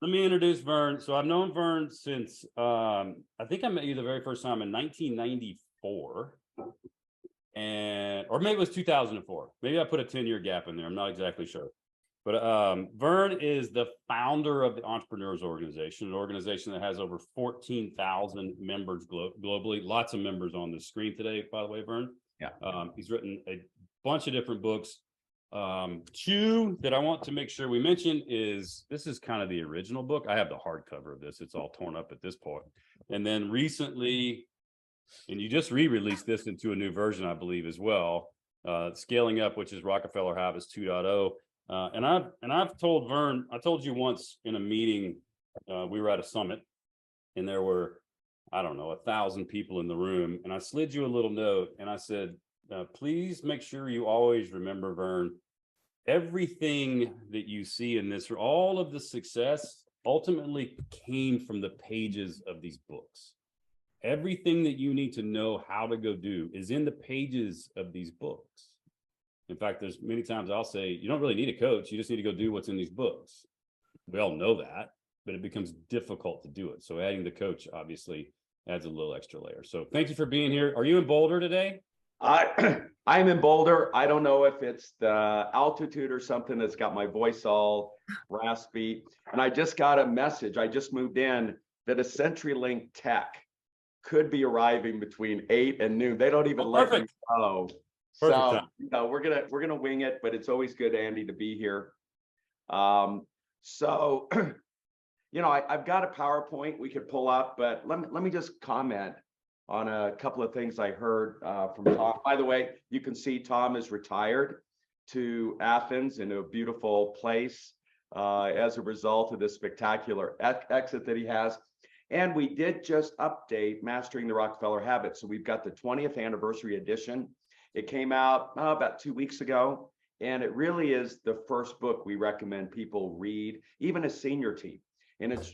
Let me introduce Verne. So I've known Verne since I think I met you the very first time in 1994, and or maybe it was 2004. Maybe I put a 10-year gap in there. I'm not exactly sure. But Verne is the founder of the Entrepreneurs Organization, an organization that has over 14,000 members globally. Lots of members on the screen today, by the way, Verne. Yeah. He's written a bunch of different books. Two that I want to make sure we mention is this is kind of the original book. I have the hardcover of this. It's all torn up at this point. And then recently, and you just re-released this into a new version, I believe, as well. Scaling Up, which is Rockefeller Habits 2.0. And I've told Verne, I told you once in a meeting, we were at a summit, and there were, I don't know, 1,000 people in the room, and I slid you a little note, and I said, please make sure you always remember, Verne, everything that you see in this, all of the success ultimately came from the pages of these books. Everything that you need to know how to go do is in the pages of these books. In fact, there's many times I'll say, you don't really need a coach. You just need to go do what's in these books. We all know that, but it becomes difficult to do it. So adding the coach obviously adds a little extra layer. So thank you for being here. Are you in Boulder today? I'm in Boulder. I don't know if it's the altitude or something that's got my voice all raspy. And I just got a message. I just moved in that a CenturyLink tech could be arriving between 8 and noon. They don't even let me know. So we're gonna wing it, but it's always good, Andy, to be here. So I've got a PowerPoint we could pull up, but let me just comment on a couple of things I heard from Tom. By the way, you can see Tom is retired to Athens in a beautiful place as a result of this spectacular exit that he has. And we did just update Mastering the Rockefeller Habit. So we've got the 20th anniversary edition. It came out about 2 weeks ago, and it really is the first book we recommend people read, even a senior team. And it's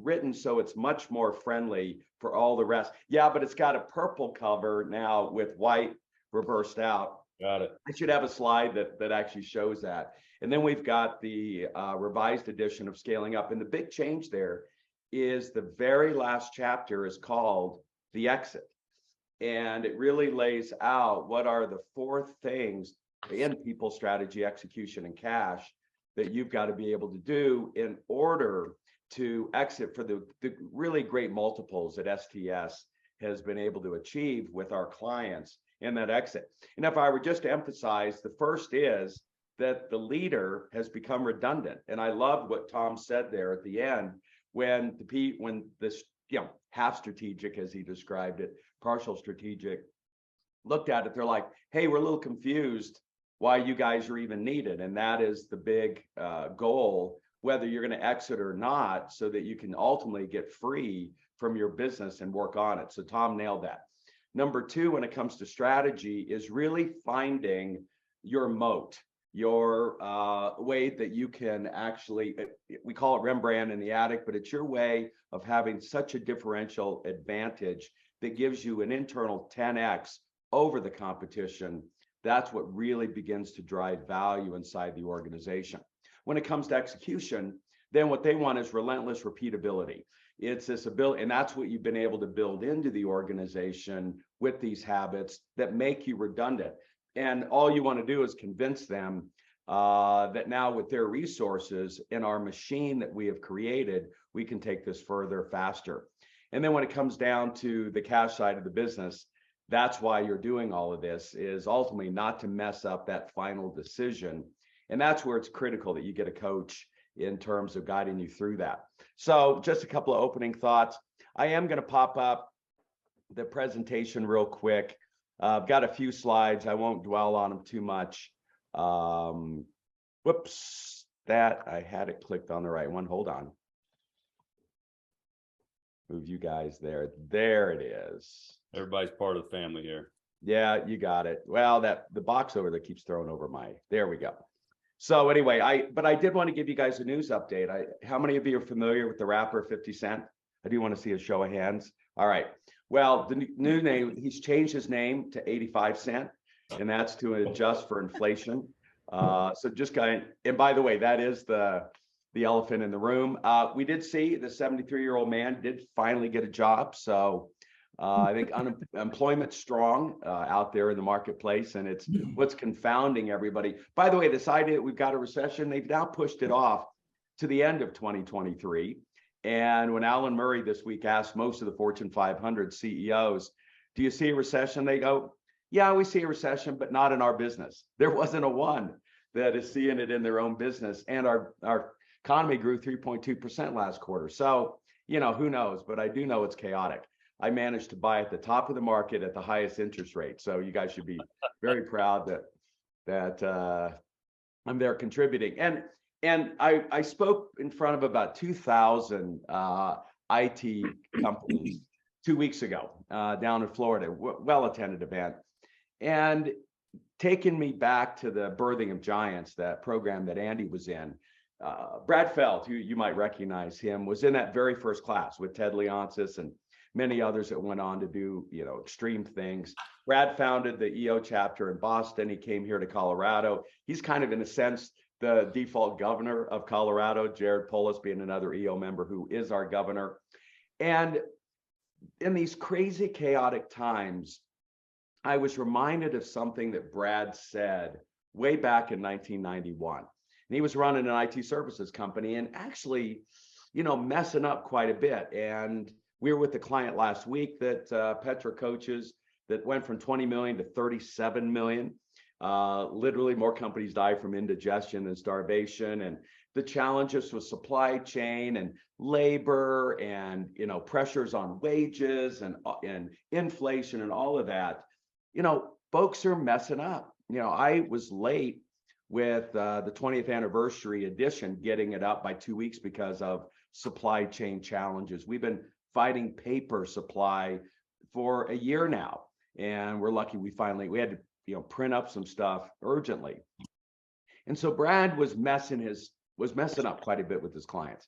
written so it's much more friendly for all the rest. Yeah, but it's got a purple cover now with white reversed out. Got it. I should have a slide that actually shows that. And then we've got the revised edition of Scaling Up. And the big change there is the very last chapter is called The Exit. And it really lays out what are the 4 things in people, strategy, execution, and cash that you've got to be able to do in order to exit for the really great multiples that STS has been able to achieve with our clients in that exit. And if I were just to emphasize, the first is that the leader has become redundant. And I love what Tom said there at the end, when this, half strategic, as he described it, partial strategic, looked at it, they're like, hey, we're a little confused why you guys are even needed. And that is the big goal, whether you're going to exit or not, so that you can ultimately get free from your business and work on it. So Tom nailed that. Number 2, when it comes to strategy, is really finding your moat, your way that you can actually, we call it Rembrandt in the attic, but it's your way of having such a differential advantage that gives you an internal 10x over the competition. That's what really begins to drive value inside the organization. When it comes to execution, then what they want is relentless repeatability. It's this ability, and that's what you've been able to build into the organization with these habits that make you redundant. And all you want to do is convince them that now with their resources in our machine that we have created, we can take this further, faster. And then when it comes down to the cash side of the business, that's why you're doing all of this, is ultimately not to mess up that final decision. And that's where it's critical that you get a coach in terms of guiding you through that. So just a couple of opening thoughts. I am going to pop up the presentation real quick. I've got a few slides. I won't dwell on them too much. Whoops, that I had it clicked on the right one. Hold on. Move you guys there. There it is. Everybody's part of the family here. Yeah, you got it. Well, the box over there keeps throwing over there we go. So anyway, I did want to give you guys a news update. How many of you are familiar with the rapper 50 Cent? I do want to see a show of hands. All right. Well, the new name, he's changed his name to 85 Cent, and that's to adjust for inflation. So just and by the way, that is the the elephant in the room. We did see the 73-year-old man did finally get a job. So I think unemployment's strong out there in the marketplace, and it's what's confounding everybody. By the way, this idea that we've got a recession, they've now pushed it off to the end of 2023. And when Alan Murray this week asked most of the Fortune 500 CEOs, do you see a recession? They go, yeah, we see a recession, but not in our business. There wasn't a one that is seeing it in their own business. And our economy grew 3.2% last quarter. So, who knows? But I do know it's chaotic. I managed to buy at the top of the market at the highest interest rate. So you guys should be very proud that I'm there contributing. And I spoke in front of about 2,000 IT companies 2 weeks ago down in Florida, well-attended event. And taking me back to the Birthing of Giants, that program that Andy was in, Brad Feld, who you might recognize him, was in that very first class with Ted Leonsis and many others that went on to do, extreme things. Brad founded the EO chapter in Boston. He came here to Colorado. He's kind of, in a sense, the default governor of Colorado, Jared Polis being another EO member who is our governor. And in these crazy, chaotic times, I was reminded of something that Brad said way back in 1991. And he was running an IT services company and actually, messing up quite a bit. And we were with the client last week that Petra coaches that went from 20 million to 37 million. Literally more companies die from indigestion than starvation. And the challenges with supply chain and labor and, pressures on wages and inflation and all of that, folks are messing up. I was late with the 20th anniversary edition, getting it up by 2 weeks because of supply chain challenges. We've been fighting paper supply for a year now, and we're lucky we had to print up some stuff urgently. And so Brad was messing up quite a bit with his clients.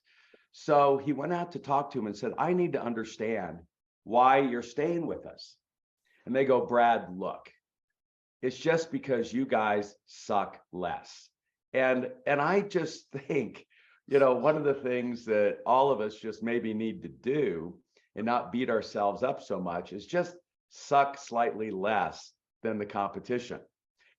So he went out to talk to him and said, I need to understand why you're staying with us. And they go, Brad, look, it's just because you guys suck less. And I just think, one of the things that all of us just maybe need to do and not beat ourselves up so much is just suck slightly less than the competition,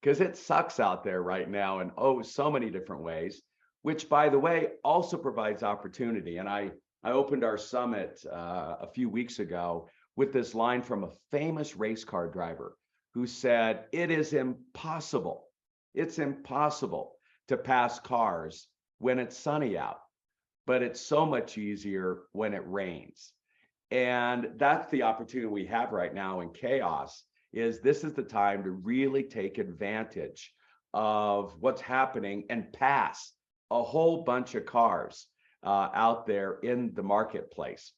because it sucks out there right now in so many different ways, which, by the way, also provides opportunity. And I opened our summit a few weeks ago with this line from a famous race car driver who said, it is impossible. It's impossible to pass cars when it's sunny out, but it's so much easier when it rains. And that's the opportunity we have right now in chaos. This is the time to really take advantage of what's happening and pass a whole bunch of cars out there in the marketplace.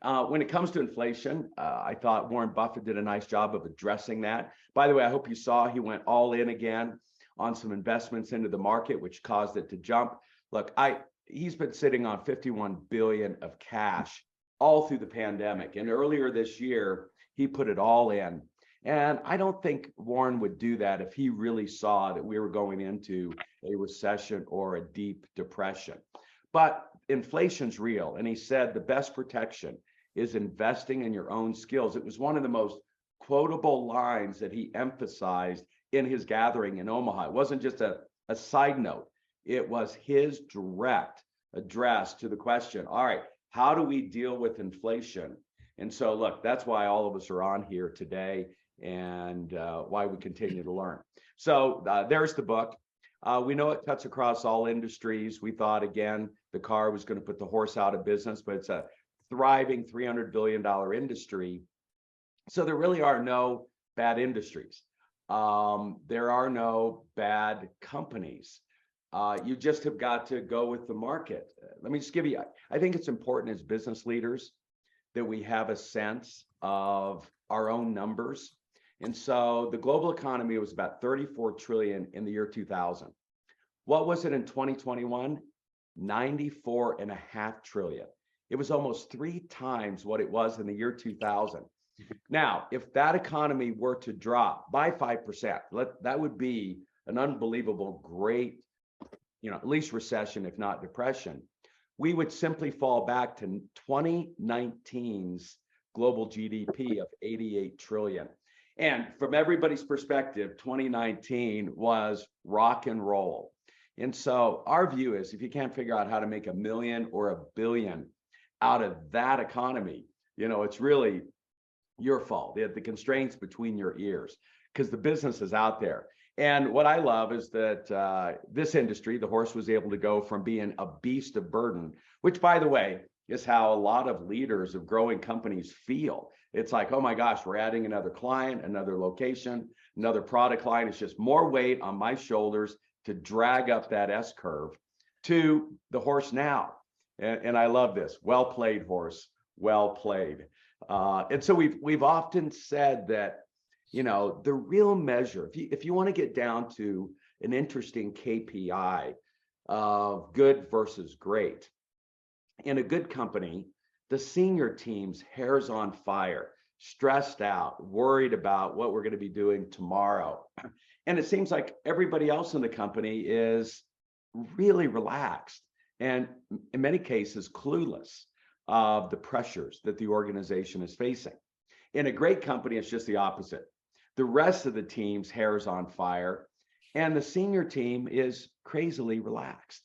When it comes to inflation, I thought Warren Buffett did a nice job of addressing that. By the way, I hope you saw he went all in again on some investments into the market, which caused it to jump. Look, he's been sitting on 51 billion of cash all through the pandemic. And earlier this year, he put it all in. And I don't think Warren would do that if he really saw that we were going into a recession or a deep depression. But inflation's real. And he said the best protection is investing in your own skills. It was one of the most quotable lines that he emphasized in his gathering in Omaha. It wasn't just a side note. It was his direct address to the question, all right, how do we deal with inflation? And so, look, that's why all of us are on here today and why we continue to learn. So there's the book. We know it cuts across all industries. We thought, again, the car was going to put the horse out of business, but it's a thriving $300 billion industry. So there really are no bad industries. There are no bad companies. You just have got to go with the market. Let me just give you, I think it's important as business leaders that we have a sense of our own numbers. And so the global economy was about 34 trillion in the year 2000. What was it in 2021? 94.5 trillion. It was almost 3 times what it was in the year 2000. Now, if that economy were to drop by 5%, that would be an unbelievable, great at least recession, if not depression, we would simply fall back to 2019's global GDP of 88 trillion. And from everybody's perspective, 2019 was rock and roll. And so our view is, if you can't figure out how to make $1 million or $1 billion out of that economy, it's really your fault. They have the constraints between your ears, because the business is out there. And what I love is that this industry, the horse, was able to go from being a beast of burden, which, by the way, is how a lot of leaders of growing companies feel. It's like, oh my gosh, we're adding another client, another location, another product line. It's just more weight on my shoulders to drag up that S curve, to the horse now. And I love this. Well played, horse. Well played. And so we've often said that, the real measure, if you want to get down to an interesting KPI of good versus great, in a good company, the senior team's hair's on fire, stressed out, worried about what we're going to be doing tomorrow. And it seems like everybody else in the company is really relaxed, and in many cases clueless of the pressures that the organization is facing. In a great company, it's just the opposite. The rest of the team's hair is on fire, and the senior team is crazily relaxed.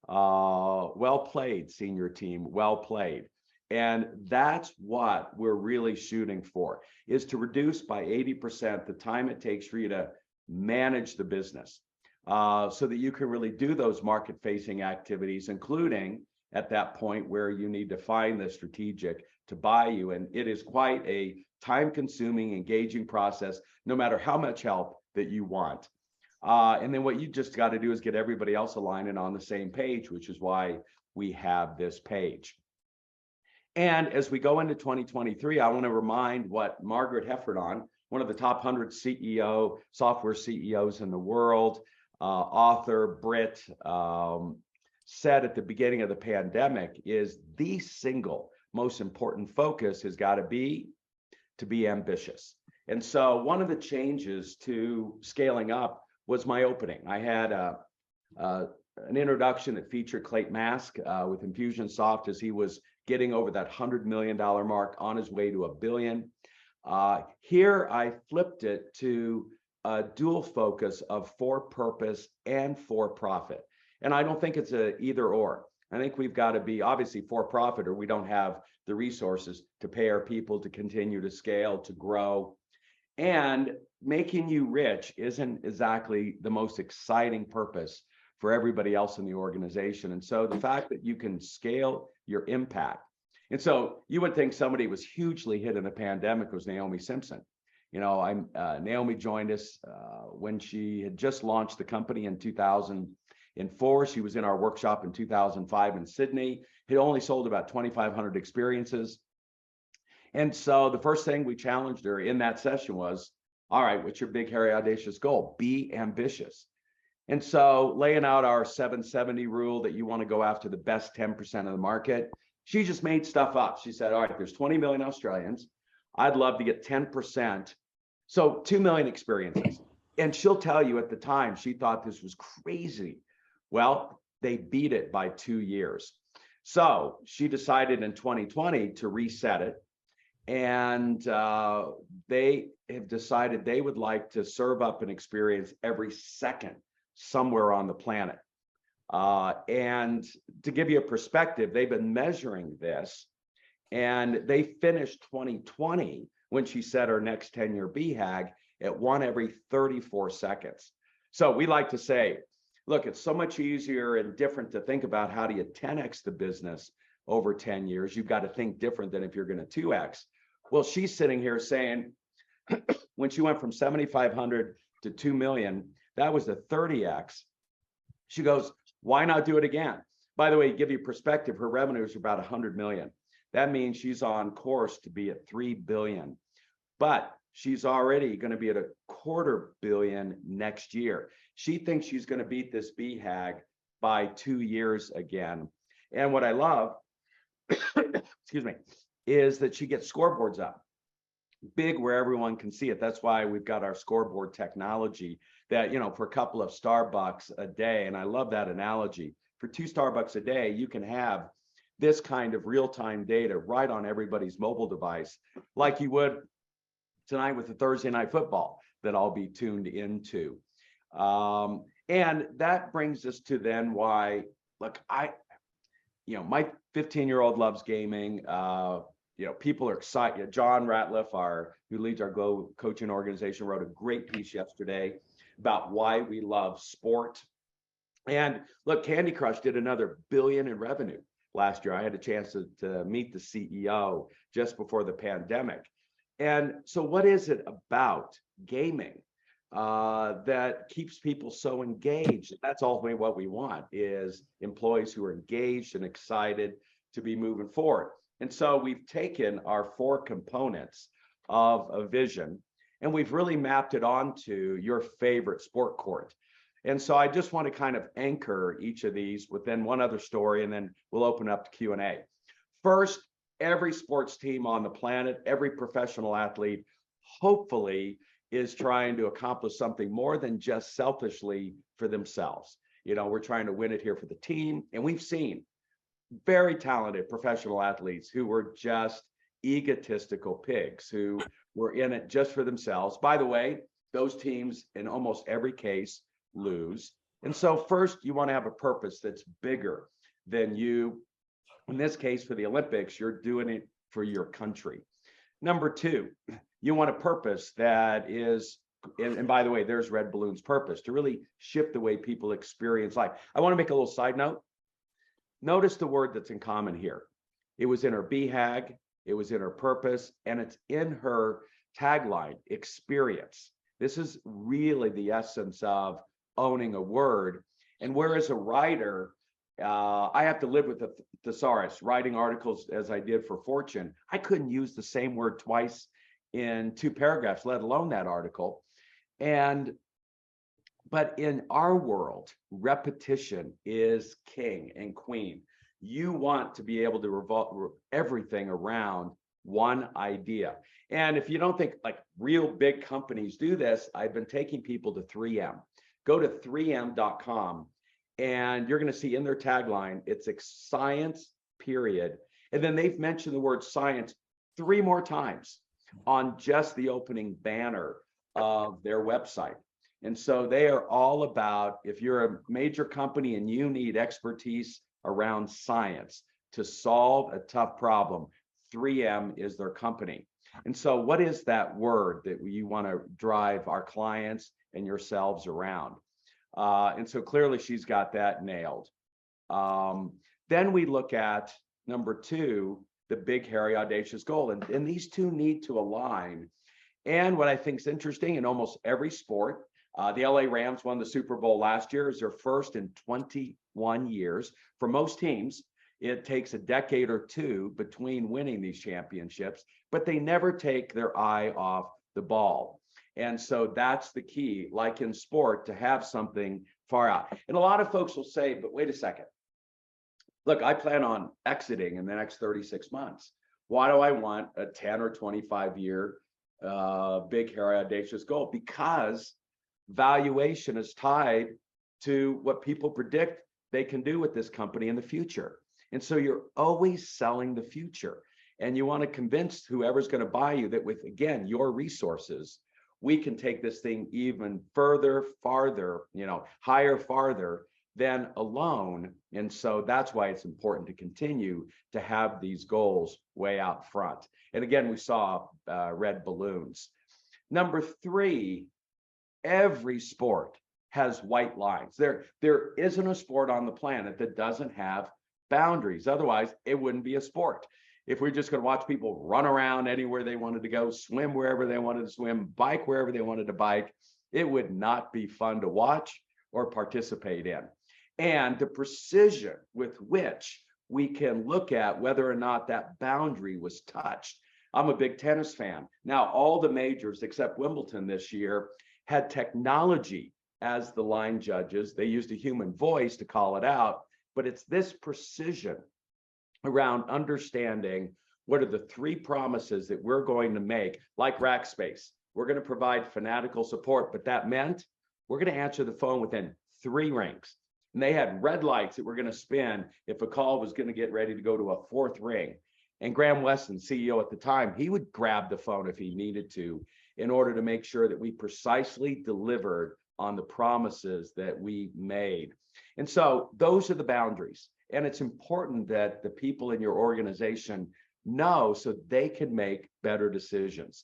Well played, senior team, well played. And that's what we're really shooting for, is to reduce by 80% the time it takes for you to manage the business, so that you can really do those market-facing activities, including at that point where you need to find the strategic to buy you. And it is quite a time-consuming, engaging process, no matter how much help that you want. And then what you just got to do is get everybody else aligned and on the same page, which is why we have this page. And as we go into 2023, I want to remind what Margaret Heffernan, one of the top 100 software CEOs in the world, author, Brit, said at the beginning of the pandemic, is the single most important focus has got to be ambitious. And so one of the changes to scaling up was my opening. I had an introduction that featured Clayton Mask with Infusionsoft as he was getting over that $100 million mark, on his way to $1 billion. Here I flipped it to a dual focus of for purpose and for profit. And I don't think it's a either or. I think we've got to be obviously for profit, or we don't have the resources to pay our people to continue to scale, to grow. And making you rich isn't exactly the most exciting purpose for everybody else in the organization. And so the fact that you can scale your impact. And so you would think somebody was hugely hit in the pandemic was Naomi Simpson. Naomi joined us when she had just launched the company in 2004. She was in our workshop in 2005 in Sydney. Had only sold about 2,500 experiences. And so the first thing we challenged her in that session was, all right, what's your big, hairy, audacious goal? Be ambitious. And so laying out our 770 rule, that you want to go after the best 10% of the market, she just made stuff up. She said, all right, there's 20 million Australians. I'd love to get 10%. So 2 million experiences. And she'll tell you at the time, she thought this was crazy. Well, they beat it by 2 years. So she decided in 2020 to reset it. And they have decided they would like to serve up an experience every second somewhere on the planet. And to give you a perspective, they've been measuring this, and they finished 2020 when she set her next 10-year BHAG at 1 every 34 seconds. So we like to say, look, it's so much easier and different to think about how do you 10x the business over 10 years. You've got to think different than if you're going to 2x. Well, she's sitting here saying, when she went from 7,500 to 2 million, that was a 30x. She goes, why not do it again? By the way, to give you perspective, her revenues are about 100 million. That means she's on course to be at 3 billion, but she's already going to be at $250 million next year. She thinks she's going to beat this BHAG by 2 years again. And what I love, excuse me, is that she gets scoreboards up big where everyone can see it. That's why we've got our scoreboard technology that, for a couple of Starbucks a day, and I love that analogy, for 2 Starbucks a day, you can have this kind of real-time data right on everybody's mobile device, like you would tonight with the Thursday night football that I'll be tuned into. And that brings us to then why, look, my 15-year-old loves gaming. People are excited. John Ratliff, who leads our Go coaching organization, wrote a great piece yesterday about why we love sport. And look, Candy Crush did another $1 billion in revenue last year. I had a chance to meet the CEO just before the pandemic. And so what is it about gaming that keeps people so engaged? That's ultimately what we want, is employees who are engaged and excited to be moving forward. And so we've taken our 4 components of a vision and we've really mapped it onto your favorite sport court. And so I just want to kind of anchor each of these within one other story, and then we'll open up to Q&A. First, every sports team on the planet, every professional athlete, hopefully is trying to accomplish something more than just selfishly for themselves. We're trying to win it here for the team. And we've seen very talented professional athletes who were just egotistical pigs, who were in it just for themselves. By the way, those teams in almost every case lose. And so first, you want to have a purpose that's bigger than you. In this case, for the Olympics, you're doing it for your country. Number 2, you want a purpose that is, and by the way, there's Red Balloon's purpose, to really shift the way people experience life. I want to make a little side note. Notice the word that's in common here. It was in her BHAG, it was in her purpose, and it's in her tagline, experience. This is really the essence of owning a word. And whereas a writer, I have to live with the thesaurus, writing articles as I did for Fortune, I couldn't use the same word twice in 2 paragraphs, let alone that article. But in our world, repetition is king and queen. You want to be able to revolve everything around one idea. And if you don't think like real big companies do this, I've been taking people to 3M. Go to 3M.com and you're going to see in their tagline, it's science, period. And then they've mentioned the word science 3 more times on just the opening banner of their website. And so they are all about, if you're a major company and you need expertise around science to solve a tough problem, 3M is their company. And so what is that word that you want to drive our clients and yourselves around? And so clearly she's got that nailed. Then we look at number 2, the big, hairy, audacious goal. And these 2 need to align. And what I think is interesting, in almost every sport, the LA Rams won the Super Bowl last year. It's their first in 21 years. For most teams, it takes a decade or 2 between winning these championships, but they never take their eye off the ball. And so that's the key, like in sport, to have something far out. And a lot of folks will say, but wait a second. Look, I plan on exiting in the next 36 months. Why do I want a 10 or 25 year big, hairy, audacious goal? Because valuation is tied to what people predict they can do with this company in the future. And so you're always selling the future. And you want to convince whoever's going to buy you that with, again, your resources, we can take this thing even further, farther, higher, farther than alone. And so that's why it's important to continue to have these goals way out front. And again, we saw red balloons. Number 3, every sport has white lines. There isn't a sport on the planet that doesn't have boundaries. Otherwise, it wouldn't be a sport. If we're just going to watch people run around anywhere they wanted to go, swim wherever they wanted to swim, bike wherever they wanted to bike, it would not be fun to watch or participate in. And the precision with which we can look at whether or not that boundary was touched. I'm a big tennis fan. Now, all the majors except Wimbledon this year had technology as the line judges. They used a human voice to call it out, but it's this precision around understanding what are the 3 promises that we're going to make, like Rackspace. We're going to provide fanatical support, but that meant we're going to answer the phone within 3 rings. And they had red lights that were going to spin if a call was going to get ready to go to a 4th ring. And Graham Weston, CEO at the time, he would grab the phone if he needed to in order to make sure that we precisely delivered on the promises that we made. And so those are the boundaries. And it's important that the people in your organization know so they can make better decisions.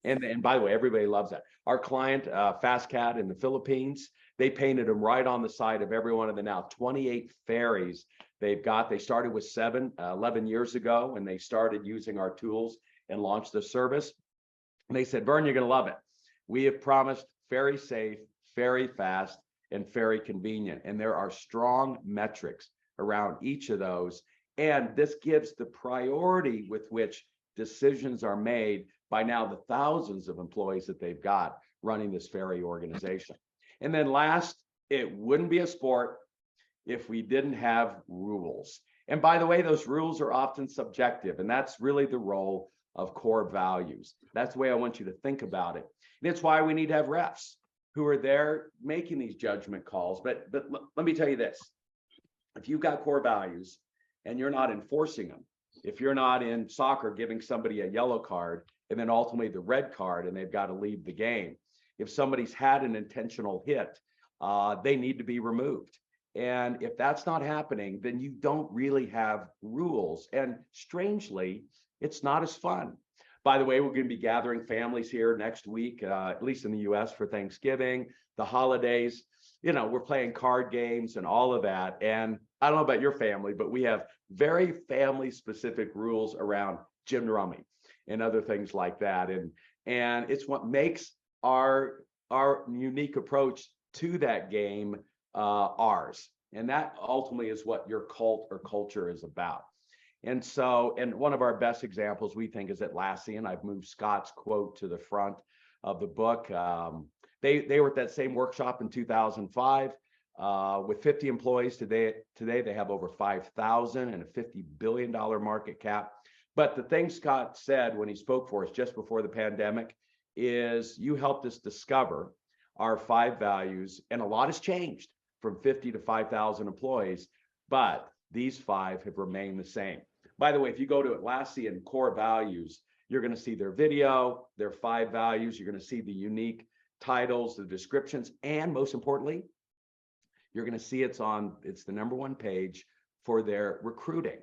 And by the way, everybody loves that. Our client, Fast Cat in the Philippines, they painted them right on the side of every one of the now 28 ferries they've got. They started with 11 years ago when they started using our tools and launched the service. And they said, Verne, you're going to love it. We have promised ferry safe, ferry fast, and ferry convenient. And there are strong metrics around each of those. And this gives the priority with which decisions are made by now the thousands of employees that they've got running this ferry organization. And then last, it wouldn't be a sport if we didn't have rules. And by the way, those rules are often subjective, and that's really the role of core values. That's the way I want you to think about it. And it's why we need to have refs who are there making these judgment calls. But let me tell you this. If you've got core values and you're not enforcing them, if you're not in soccer giving somebody a yellow card and then ultimately the red card and they've got to leave the game, if somebody's had an intentional hit, they need to be removed. And if that's not happening, then you don't really have rules. And strangely, it's not as fun. By the way, we're going to be gathering families here next week, at least in the US, for Thanksgiving, the holidays. You know, we're playing card games and all of that. And I don't know about your family, but we have very family specific rules around gin rummy and other things like that. And it's what makes our unique approach to that game ours. And that ultimately is what your cult or culture is about. And so, and one of our best examples we think is Atlassian. I've moved Scott's quote to the front of the book. They were at that same workshop in 2005 with 50 employees. Today they have over 5,000 and a $50 billion market cap. But the thing Scott said when he spoke for us just before the pandemic is, you helped us discover our 5 values, and a lot has changed from 50 to 5,000 employees, but these 5 have remained the same. By the way, if you go to Atlassian core values, you're going to see their video, their 5 values. You're going to see the unique titles, the descriptions, and most importantly, you're going to see it's the #1 page for their recruiting.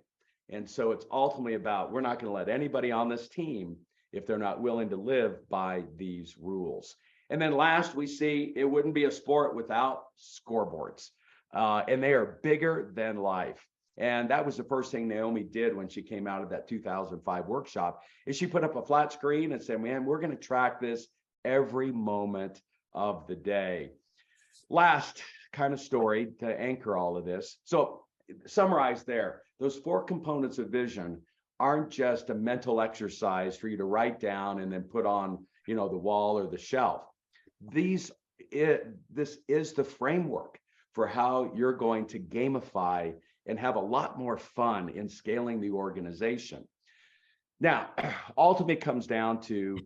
And so it's ultimately about, we're not going to let anybody on this team if they're not willing to live by these rules. And then last, we see it wouldn't be a sport without scoreboards. And they are bigger than life. And that was the first thing Naomi did when she came out of that 2005 workshop, is she put up a flat screen and said, man, we're going to track this every moment of the day. Last kind of story to anchor all of this. So summarize there, those 4 components of vision aren't just a mental exercise for you to write down and then put on, the wall or the shelf. This is the framework for how you're going to gamify and have a lot more fun in scaling the organization. Now, ultimately comes down to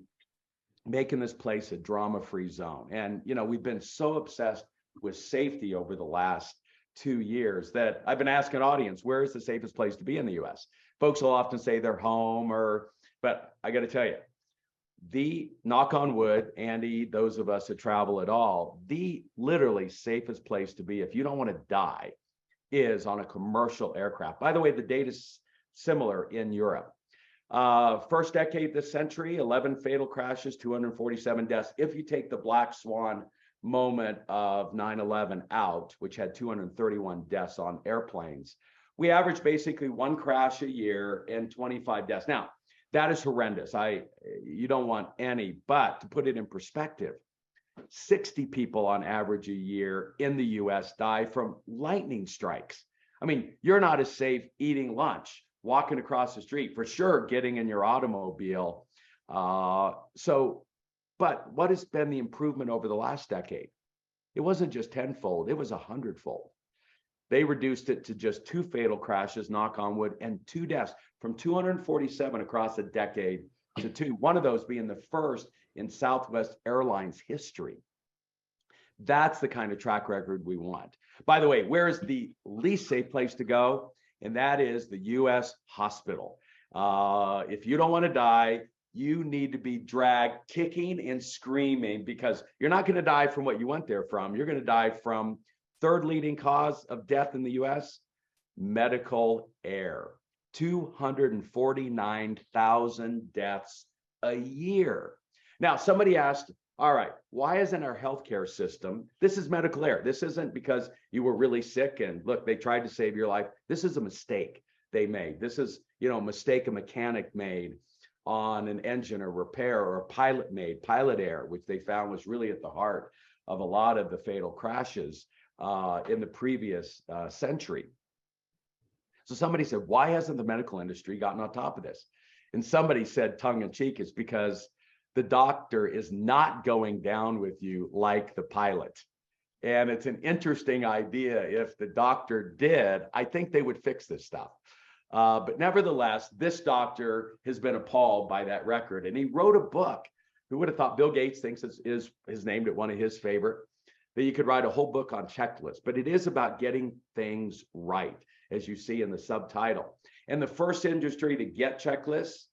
making this place a drama-free zone. And, we've been so obsessed with safety over the last 2 years that I've been asking audience, where is the safest place to be in the US? Folks will often say their home but I got to tell you, the knock on wood, Andy, those of us that travel at all, the literally safest place to be if you don't want to die is on a commercial aircraft. By the way, the data is similar in Europe. First decade this century, 11 fatal crashes, 247 deaths. If you take the black swan moment of 9/11 out, which had 231 deaths on airplanes, we average basically 1 crash a year and 25 deaths. Now, that is horrendous. You don't want any, but to put it in perspective, 60 people on average a year in the US die from lightning strikes. I mean, you're not as safe eating lunch, walking across the street, for sure, getting in your automobile. But what has been the improvement over the last decade? It wasn't just tenfold, it was 100-fold. They reduced it to just 2 fatal crashes, knock on wood, and 2 deaths, from 247 across a decade to 2, one of those being the first in Southwest Airlines history. That's the kind of track record we want. By the way, where is the least safe place to go? And that is the US hospital. If you don't want to die, you need to be dragged kicking and screaming, because you're not going to die from what you went there from. You're going to die from third leading cause of death in the US, medical error. 249,000 deaths a year. Now, somebody asked, all right, why isn't our healthcare system, this is medical error. This isn't because you were really sick and look, they tried to save your life. This is a mistake they made. This is, a mistake a mechanic made on an engine or repair, or a pilot made, pilot error, which they found was really at the heart of a lot of the fatal crashes in the previous century. So somebody said, why hasn't the medical industry gotten on top of this? And somebody said, tongue in cheek, it's because the doctor is not going down with you like the pilot. And it's an interesting idea. If the doctor did, I think they would fix this stuff. But nevertheless, this doctor has been appalled by that record. And he wrote a book. Who would have thought? Bill Gates thinks is named it one of his favorite, that you could write a whole book on checklists. But it is about getting things right, as you see in the subtitle. And the first industry to get checklists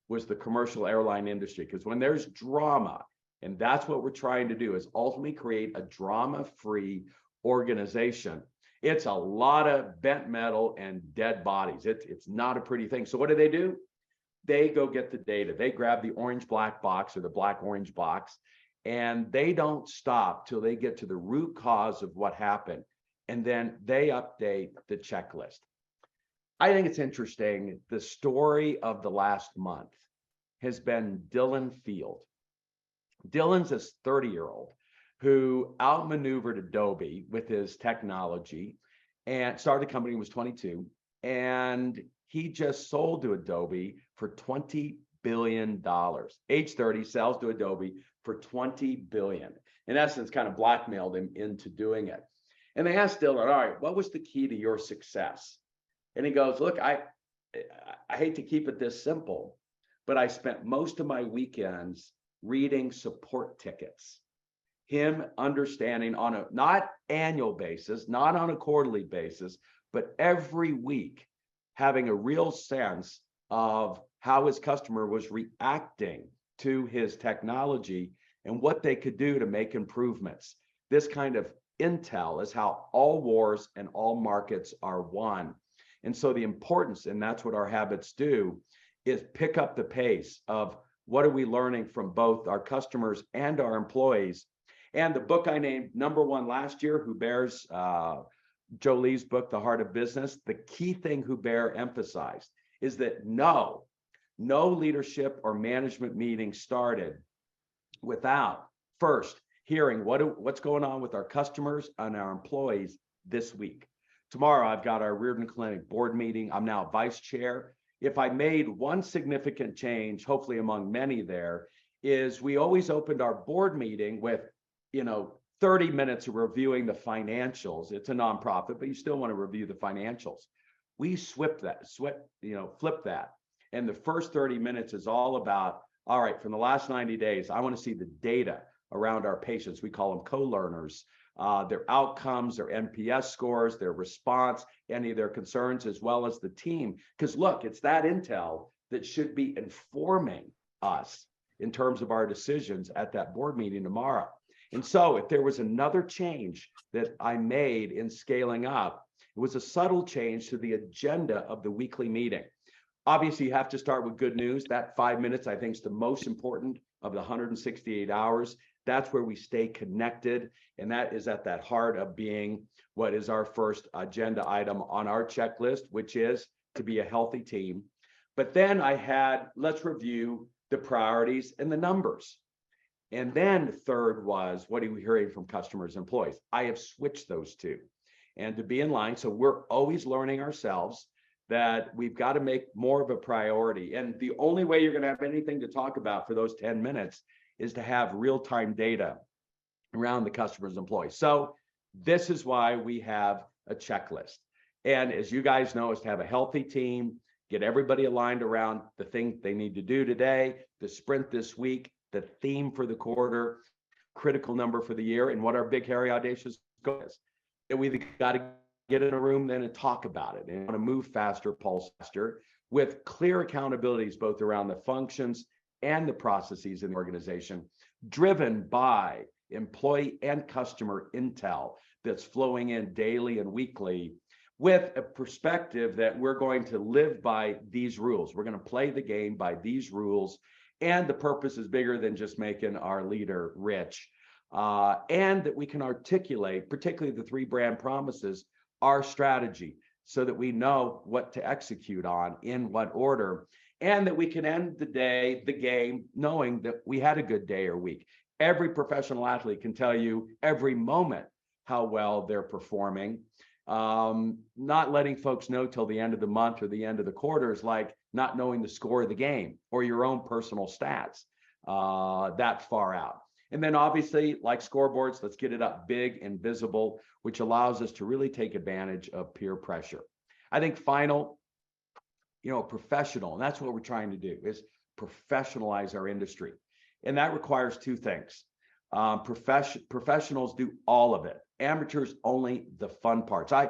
was the commercial airline industry, because when there's drama, and that's what we're trying to do, is ultimately create a drama-free organization. It's a lot of bent metal and dead bodies. It's not a pretty thing. So what do? They go get the data. They grab the orange-black box or the black-orange box, and they don't stop till they get to the root cause of what happened. And then they update the checklist. I think it's interesting. The story of the last month has been Dylan Field. Dylan's this 30-year-old who outmaneuvered Adobe with his technology and started a company when he was 22. And he just sold to Adobe for $20 billion. Age 30, sells to Adobe for $20 billion. In essence, kind of blackmailed him into doing it. And they asked Dylan, all right, what was the key to your success? And he goes, look, I hate to keep it this simple, but I spent most of my weekends reading support tickets. Him understanding on a not annual basis, not on a quarterly basis, but every week, having a real sense of how his customer was reacting to his technology and what they could do to make improvements. This kind of intel is how all wars and all markets are won. And so the importance, and that's what our habits do, is pick up the pace of what are we learning from both our customers and our employees. And the book I named #1 last year, Hubert's Joe Lee's book, The Heart of Business, the key thing Hubert emphasized is that no leadership or management meeting started without first hearing what's going on with our customers and our employees this week. Tomorrow, I've got our Reardon Clinic board meeting. I'm now vice chair. If I made one significant change, hopefully among many there, is we always opened our board meeting with, 30 minutes of reviewing the financials. It's a nonprofit, but you still want to review the financials. We flip that. And the first 30 minutes is all about, all right, from the last 90 days, I want to see the data around our patients. We call them co-learners, their outcomes, their NPS scores, their response, any of their concerns, as well as the team. Because look, it's that intel that should be informing us in terms of our decisions at that board meeting tomorrow. And so if there was another change that I made in scaling up, it was a subtle change to the agenda of the weekly meeting. Obviously, you have to start with good news. That 5 minutes, I think, is the most important of the 168 hours. That's where we stay connected. And that is at that heart of being what is our first agenda item on our checklist, which is to be a healthy team. But then I had, let's review the priorities and the numbers. And then third was, what are we hearing from customers and employees? I have switched those two. And to be in line, so we're always learning ourselves that we've got to make more of a priority. And the only way you're going to have anything to talk about for those 10 minutes is to have real-time data around the customer's and employees. So this is why we have a checklist. And as you guys know, is to have a healthy team, get everybody aligned around the thing they need to do today, the sprint this week, the theme for the quarter. critical number for the year and what our big, hairy, audacious goal is. And we got to get in a room then and talk about it and want to move faster, pulse faster, with clear accountabilities both around the functions and the processes in the organization, driven by employee and customer intel that's flowing in daily and weekly, with a perspective that we're going to live by these rules. We're going to play the game by these rules. And the purpose is bigger than just making our leader rich. And that we can articulate, particularly the 3 brand promises, our strategy, so that we know what to execute on in what order, and that we can end the game, knowing that we had a good day or week. Every professional athlete can tell you every moment how well they're performing. Not letting folks know till the end of the month or the end of the quarter is like not knowing the score of the game or your own personal stats that far out. And then obviously, like scoreboards, let's get it up big and visible, which allows us to really take advantage of peer pressure. I think final, professional, and that's what we're trying to do, is professionalize our industry. And that requires 2 things. Professionals do all of it. Amateurs only the fun parts. I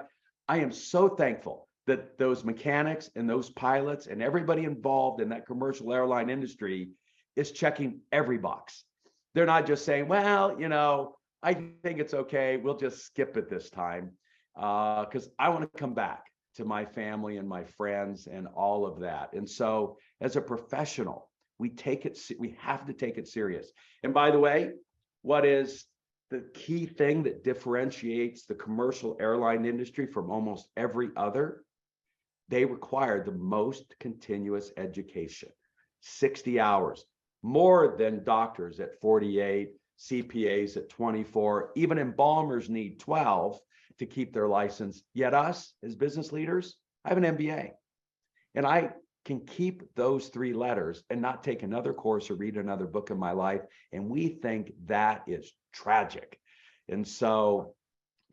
am so thankful that those mechanics and those pilots and everybody involved in that commercial airline industry is checking every box. They're not just saying, well, I think it's okay, we'll just skip it this time, because I want to come back to my family and my friends and all of that. And so as a professional, we have to take it serious. And by the way, what is the key thing that differentiates the commercial airline industry from almost every other? They require the most continuous education, 60 hours, more than doctors at 48, CPAs at 24, even embalmers need 12 to keep their license. Yet us as business leaders, I have an MBA, and I can keep those 3 letters and not take another course or read another book in my life. And we think that is tragic. And so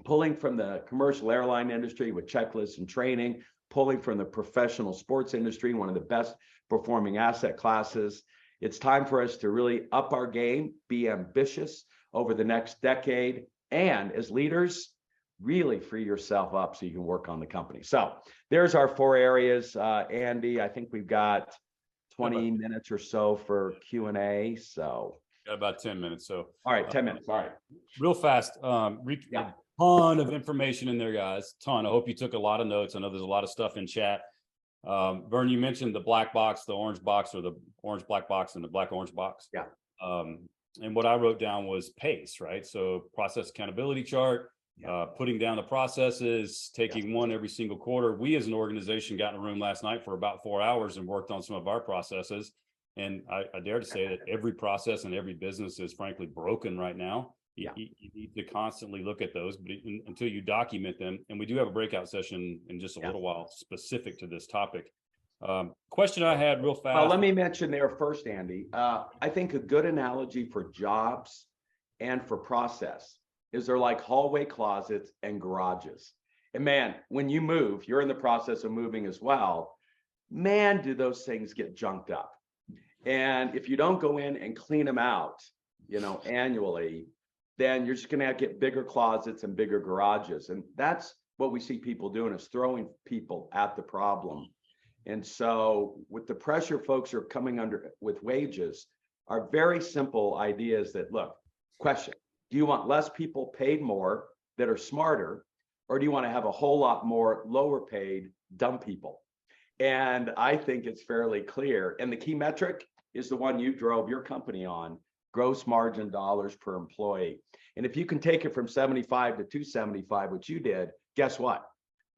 pulling from the commercial airline industry with checklists and training, pulling from the professional sports industry, one of the best performing asset classes, it's time for us to really up our game, be ambitious over the next decade, and as leaders, really free yourself up so you can work on the company. So there's our 4 areas. Andy, I think we've got 20 minutes or so for Q&A. So Got about 10 minutes. So all right, 10 minutes. All right. Real fast. A ton of information in there, guys. Ton. I hope you took a lot of notes. I know there's a lot of stuff in chat. Verne, you mentioned the black box, the orange box, or the orange black box and the black orange box. Yeah. And what I wrote down was PACE, right? So process accountability chart, putting down the processes, taking one every single quarter. We as an organization got in a room last night for about 4 hours and worked on some of our processes. And I dare to say that every process and every business is frankly broken right now. You need to constantly look at those, but until you document them. And we do have a breakout session in just a little while specific to this topic. Question I had real fast. Well, let me mention there first, Andy. I think a good analogy for jobs and for process is they're like hallway closets and garages. And man, when you move, you're in the process of moving as well. Man, do those things get junked up. And if you don't go in and clean them out, annually, then you're just going to get bigger closets and bigger garages. And that's what we see people doing, is throwing people at the problem. And so with the pressure folks are coming under with wages, are very simple ideas that, look, question, do you want less people paid more that are smarter, or do you want to have a whole lot more lower paid dumb people? And I think it's fairly clear. And the key metric is the one you drove your company on, gross margin dollars per employee. And if you can take it from 75 to 275, which you did, guess what?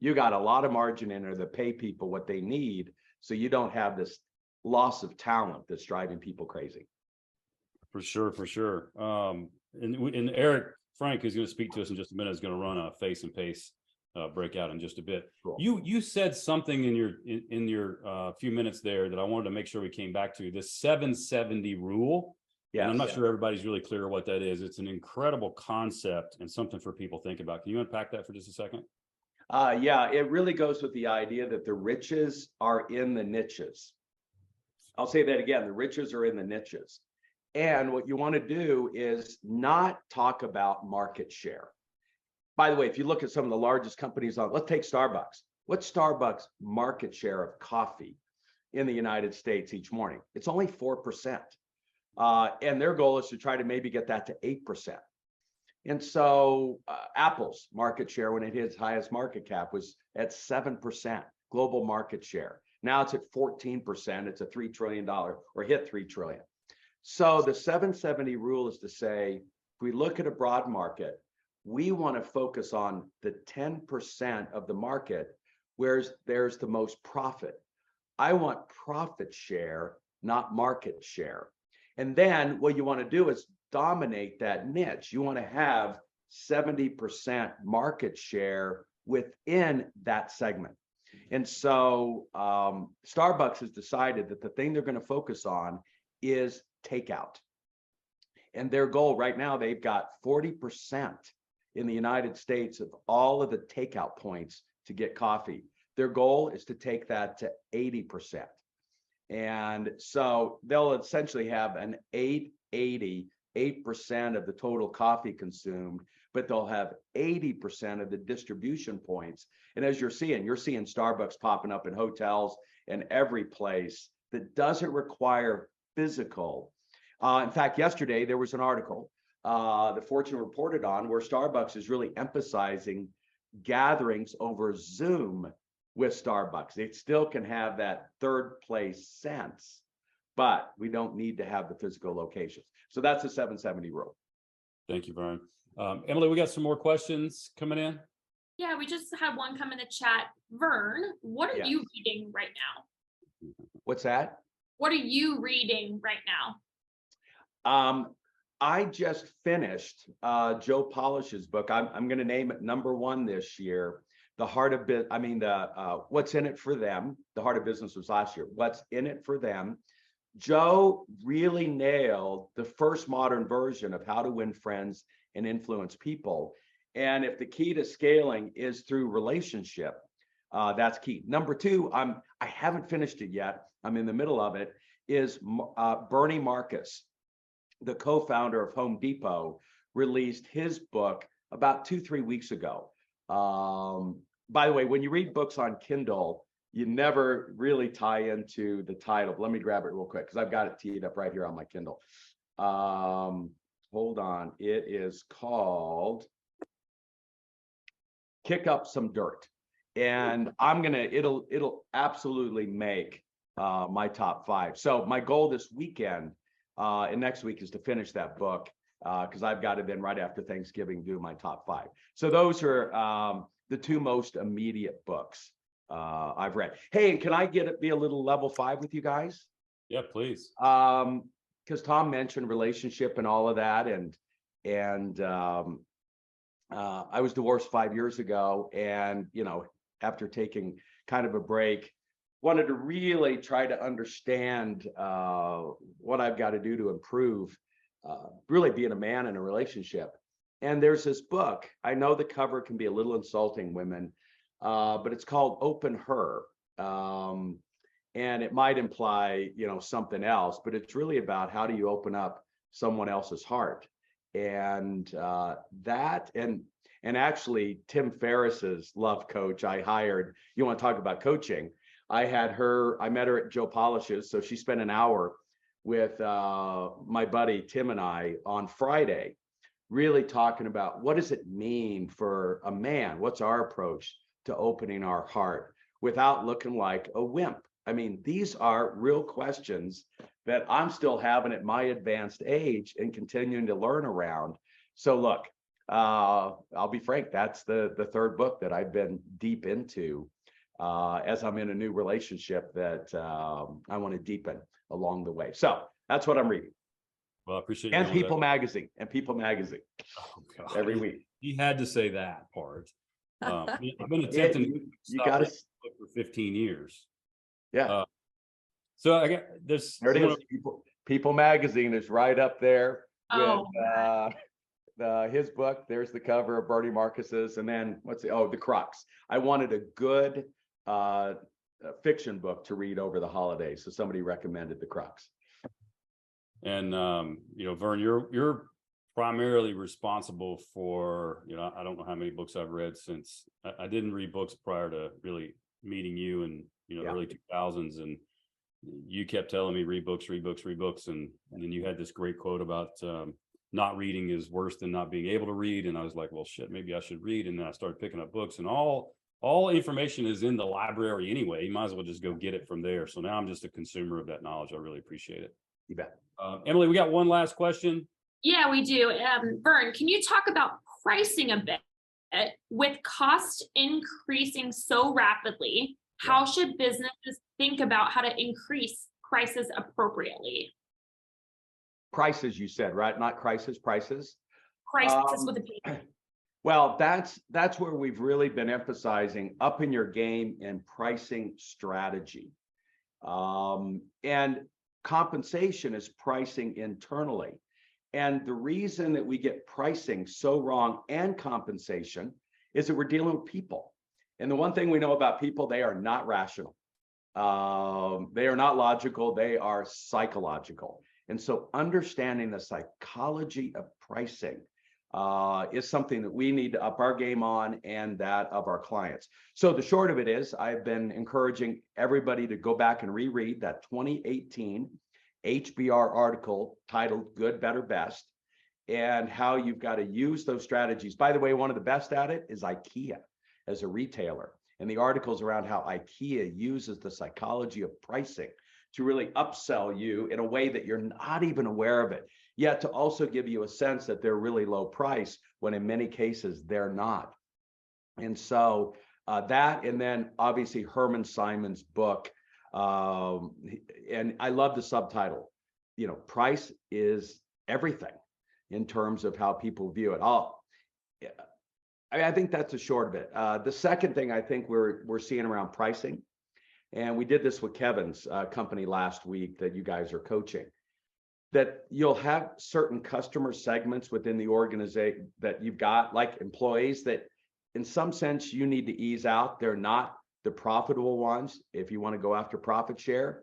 You got a lot of margin in there to pay people what they need, so you don't have this loss of talent that's driving people crazy. For sure, for sure. And Eric Frank, who's going to speak to us in just a minute, is going to run a face and pace breakout in just a bit. Cool. You said something in your few minutes there that I wanted to make sure we came back to, this 770 rule. Yeah, and I'm not sure everybody's really clear what that is. It's an incredible concept and something for people to think about. Can you unpack that for just a second? Yeah, it really goes with the idea that the riches are in the niches. I'll say that again, the riches are in the niches. And what you want to do is not talk about market share. By the way, if you look at some of the largest companies on, let's take Starbucks. What's Starbucks' market share of coffee in the United States each morning? It's only 4%. And their goal is to try to maybe get that to 8%. And so Apple's market share when it hit its highest market cap was at 7% global market share. Now it's at 14%. It's a $3 trillion or hit 3 trillion. So the 770 rule is to say, if we look at a broad market, we want to focus on the 10% of the market where there's the most profit. I want profit share, not market share. And then what you want to do is dominate that niche. You want to have 70% market share within that segment. And so Starbucks has decided that the thing they're going to focus on is takeout. And their goal right now, they've got 40% in the United States of all of the takeout points to get coffee. Their goal is to take that to 80%. And so they'll essentially have an 8% of the total coffee consumed, but they'll have 80% of the distribution points. And as you're seeing Starbucks popping up in hotels and every place that doesn't require physical. In fact, yesterday there was an article that Fortune reported on where Starbucks is really emphasizing gatherings over Zoom with Starbucks. It still can have that third place sense, but we don't need to have the physical locations. So that's the 770 rule. Thank you, Verne. Emily, we got some more questions coming in. Yeah, we just had one come in the chat. Verne, what are you reading right now? What's that? What are you reading right now? I just finished Joe Polish's book. I'm going to name it #1 this year. The Heart of What's in It for Them. The Heart of Business was last year. What's in It for Them. Joe really nailed the first modern version of how to win friends and influence people. And if the key to scaling is through relationship, that's key. #2, I haven't finished it yet. I'm in the middle of it, is Bernie Marcus, the co-founder of Home Depot, released his book about 2-3 weeks ago. By the way, when you read books on Kindle, you never really tie into the title. Let me grab it real quick because I've got it teed up right here on my Kindle. Hold on. It is called Kick Up Some Dirt. And it'll absolutely make my top 5. So my goal this weekend and next week is to finish that book because I've got to then right after Thanksgiving do my top 5. So those are the 2 most immediate books I've read. Hey, and can I be a little level 5 with you guys? Yeah, please. Because Tom mentioned relationship and all of that, and I was divorced 5 years ago, and after taking kind of a break, wanted to really try to understand what I've got to do to improve really being a man in a relationship. And there's this book. I know the cover can be a little insulting, women, but it's called Open Her. And it might imply, something else, but it's really about how do you open up someone else's heart. And and actually Tim Ferriss's love coach I hired, you want to talk about coaching. I met her at Joe Polish's. So she spent an hour with my buddy Tim and I on Friday, really talking about what does it mean for a man? What's our approach to opening our heart without looking like a wimp? I mean, these are real questions that I'm still having at my advanced age and continuing to learn around. So look, I'll be frank, that's the third book that I've been deep into as I'm in a new relationship that I want to deepen along the way. So that's what I'm reading. Well, I appreciate and People Magazine Oh, God. every week. He had to say that part. I've been attempting you got to for 15 years. Yeah. So I got this. There it is. People Magazine is right up there with his book. There's the cover of Bernie Marcus's, and then The Crux. I wanted a good fiction book to read over the holidays, so somebody recommended The Crux. And Vern, you're primarily responsible for, I don't know how many books I've read since I didn't read books prior to really meeting you in early 2000s, and you kept telling me read books, and then you had this great quote about not reading is worse than not being able to read, and I was like, well, shit, maybe I should read. And then I started picking up books, and all information is in the library anyway. You might as well just go get it from there. So now I'm just a consumer of that knowledge. I really appreciate it. You bet. Emily, we got one last question. Yeah, we do. Verne, can you talk about pricing a bit? With cost increasing so rapidly, how should businesses think about how to increase prices appropriately? Prices, you said, right? Not crisis, prices. Prices with a P. Well, that's where we've really been emphasizing upping your game in pricing strategy. And compensation is pricing internally. And the reason that we get pricing so wrong and compensation is that we're dealing with people. And the one thing we know about people, they are not rational. They are not logical. They are psychological. And so understanding the psychology of pricing is something that we need to up our game on, and that of our clients. So the short of it is, I've been encouraging everybody to go back and reread that 2018 HBR article titled Good, Better, Best, and how you've got to use those strategies. By the way, one of the best at it is IKEA as a retailer. And the article's around how IKEA uses the psychology of pricing to really upsell you in a way that you're not even aware of it, yet to also give you a sense that they're really low price when in many cases they're not. And so that, and then obviously Herman Simon's book, and I love the subtitle, price is everything in terms of how people view it. I think that's the short of it. The second thing I think we're seeing around pricing, and we did this with Kevin's company last week that you guys are coaching, that you'll have certain customer segments within the organization that you've got, like employees, that in some sense you need to ease out. They're not the profitable ones if you want to go after profit share.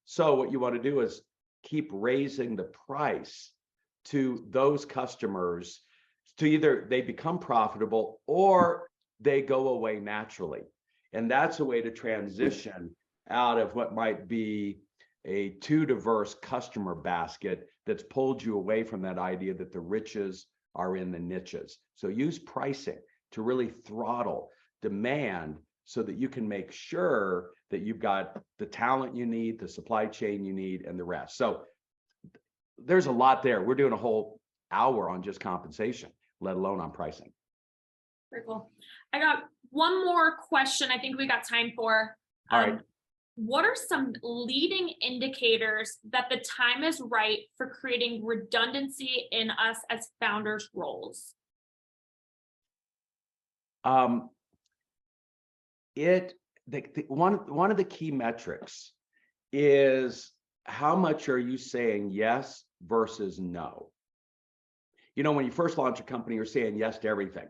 So what you want to do is keep raising the price to those customers to either they become profitable or they go away naturally. And that's a way to transition out of what might be a too diverse customer basket that's pulled you away from that idea that the riches are in the niches. So use pricing to really throttle demand so that you can make sure that you've got the talent you need, the supply chain you need, and the rest. So there's a lot there. We're doing a whole hour on just compensation, let alone on pricing. Very cool. I got one more question I think we got time for. All right. What are some leading indicators that the time is right for creating redundancy in us as founders' roles? One of the key metrics is how much are you saying yes versus no? When you first launch a company, you're saying yes to everything.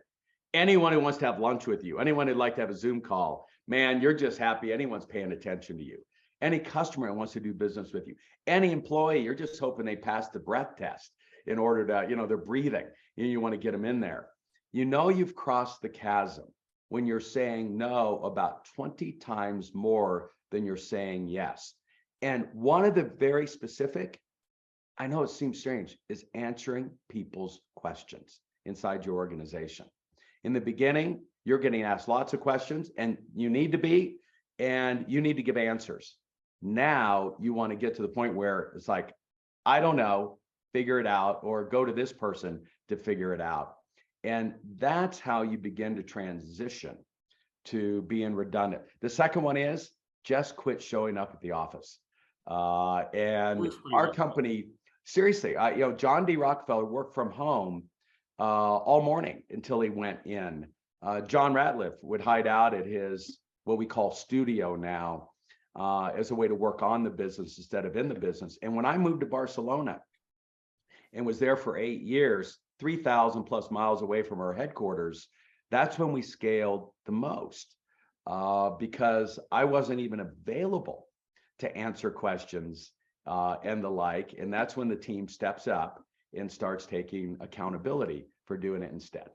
Anyone who wants to have lunch with you, anyone who'd like to have a Zoom call, man, you're just happy anyone's paying attention to you. Any customer who wants to do business with you, any employee, you're just hoping they pass the breath test in order to, they're breathing and you want to get them in there. You've crossed the chasm when you're saying no about 20 times more than you're saying yes. And one of the very specific, I know it seems strange, is answering people's questions inside your organization. In the beginning, you're getting asked lots of questions, and you need to be, and you need to give answers. Now you want to get to the point where it's like, I don't know, figure it out, or go to this person to figure it out. And that's how you begin to transition to being redundant. The second one is just quit showing up at the office. And our company, seriously, John D. Rockefeller worked from home all morning until he went in. John Ratliff would hide out at his, what we call studio now, as a way to work on the business instead of in the business. And when I moved to Barcelona and was there for 8 years, 3,000 plus miles away from our headquarters, that's when we scaled the most, because I wasn't even available to answer questions and the like. And that's when the team steps up and starts taking accountability for doing it instead.